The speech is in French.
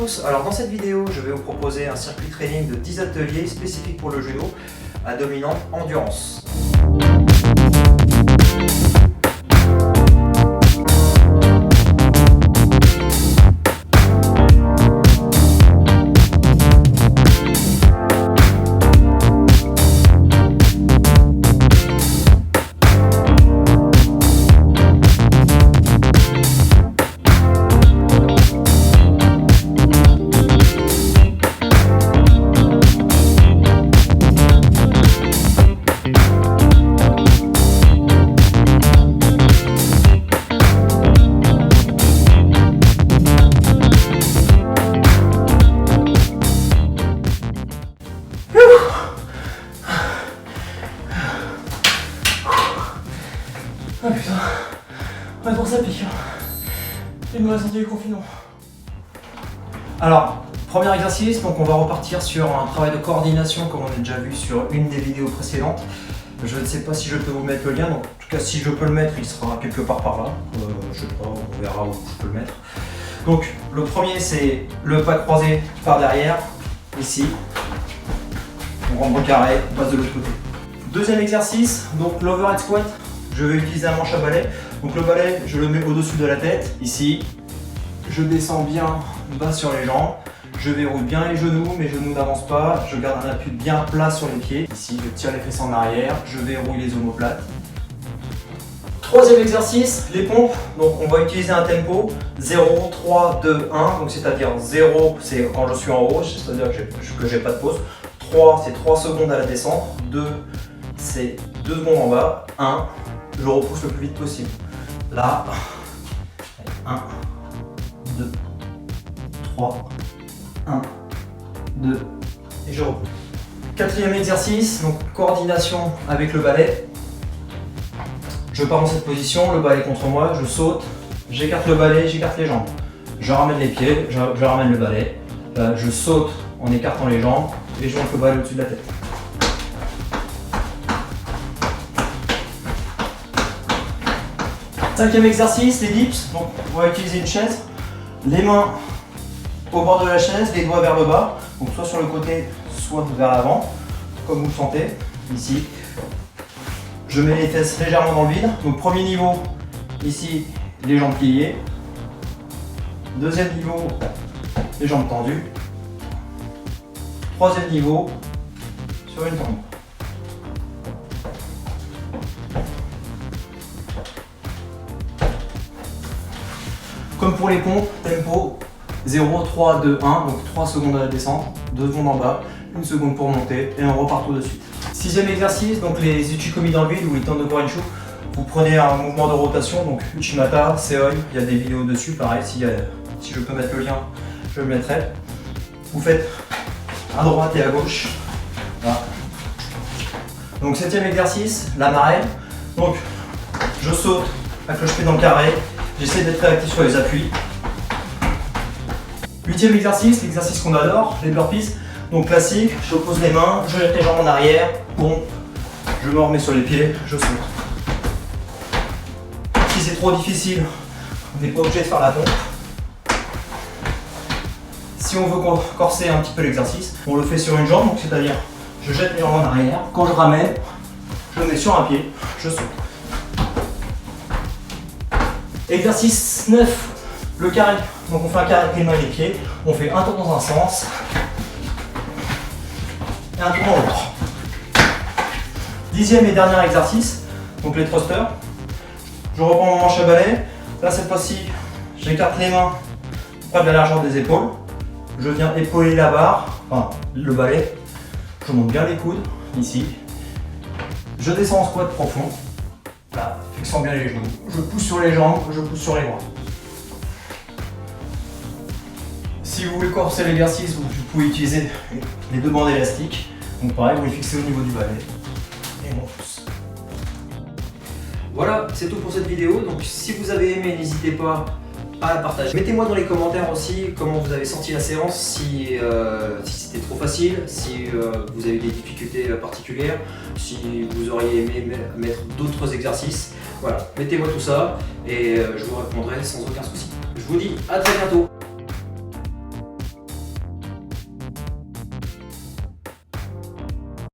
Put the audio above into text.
tous, alors dans cette vidéo je vais vous proposer un circuit training de 10 ateliers spécifiques pour le judo à dominante endurance. Ah putain, ouais, pour ça pique. Il me reste du confinement. Alors, premier exercice, donc on va repartir sur un travail de coordination comme on a déjà vu sur une des vidéos précédentes. Je ne sais pas si je peux vous mettre le lien, donc en tout cas si je peux le mettre, il sera quelque part par là. Je sais pas, on verra où je peux le mettre. Donc le premier c'est le pas croisé par derrière, ici. On rentre au carré, on passe de l'autre côté. Deuxième exercice, donc l'overhead squat. Je vais utiliser un manche à balai. Donc le balai, je le mets au-dessus de la tête, ici. Je descends bien bas sur les jambes. Je verrouille bien les genoux, mes genoux n'avancent pas. Je garde un appui bien plat sur les pieds. Ici, je tire les fesses en arrière. Je verrouille les omoplates. Troisième exercice, les pompes. Donc on va utiliser un tempo 0, 3, 2, 1. Donc c'est-à-dire 0, c'est quand je suis en haut, c'est-à-dire que j'ai pas de pause. 3, c'est 3 secondes à la descente. 2, c'est 2 secondes en bas. 1, je repousse le plus vite possible. Là, 1, 2, 3, 1, 2, et je repousse. Quatrième exercice, donc coordination avec le balai. Je pars dans cette position, le balai contre moi, je saute, j'écarte le balai, j'écarte les jambes. Je ramène les pieds, je ramène le balai. Je saute en écartant les jambes et je monte le balai au-dessus de la tête. Cinquième exercice, les dips. Donc on va utiliser une chaise, les mains au bord de la chaise, les doigts vers le bas, donc soit sur le côté, soit vers l'avant, comme vous le sentez, ici. Je mets les fesses légèrement dans le vide. Donc premier niveau, ici, les jambes pliées. Deuxième niveau, les jambes tendues. Troisième niveau, sur une tombe. Comme pour les pompes, tempo 0, 3, 2, 1, donc 3 secondes à la descente, 2 secondes en bas, 1 seconde pour monter et on repart tout de suite. Sixième exercice, donc les uchikomi dans le vide ou les tentes de Korinchu. Vous prenez un mouvement de rotation, donc Uchimata, Seoi, il y a des vidéos dessus, pareil, si je peux mettre le lien, je le mettrai. Vous faites à droite et à gauche. Voilà. Donc septième exercice, la marelle. Donc je saute à cloche-pied dans le carré. J'essaie d'être réactif sur les appuis. Huitième exercice, l'exercice qu'on adore, les burpees. Donc classique, je pose les mains, je jette les jambes en arrière, pompe, je me remets sur les pieds, je saute. Si c'est trop difficile, on n'est pas obligé de faire la pompe. Si on veut corser un petit peu l'exercice, on le fait sur une jambe, donc c'est-à-dire je jette les jambes en arrière, quand je ramène, je le mets sur un pied, je saute. Exercice 9, le carré. Donc on fait un carré avec les mains et les pieds, on fait un tour dans un sens et un tour dans l'autre. Dixième et dernier exercice, donc les thrusters. Je reprends mon manche à balai. Là cette fois-ci, j'écarte les mains près de la largeur des épaules. Je viens épauler la barre, enfin le balai. Je monte bien les coudes, ici. Je descends en squat profond. Là, fixant bien les genoux. Je pousse sur les jambes, je pousse sur les bras. Si vous voulez corser l'exercice, vous pouvez utiliser les deux bandes élastiques. Donc pareil, vous les fixez au niveau du balai. Et on pousse. Voilà, c'est tout pour cette vidéo. Donc si vous avez aimé, n'hésitez pas à la partager. Mettez-moi dans les commentaires aussi comment vous avez senti la séance, si c'était trop facile, si vous avez des difficultés particulières, si vous auriez aimé mettre d'autres exercices. Voilà, mettez-moi tout ça et je vous répondrai sans aucun souci. Je vous dis à très bientôt.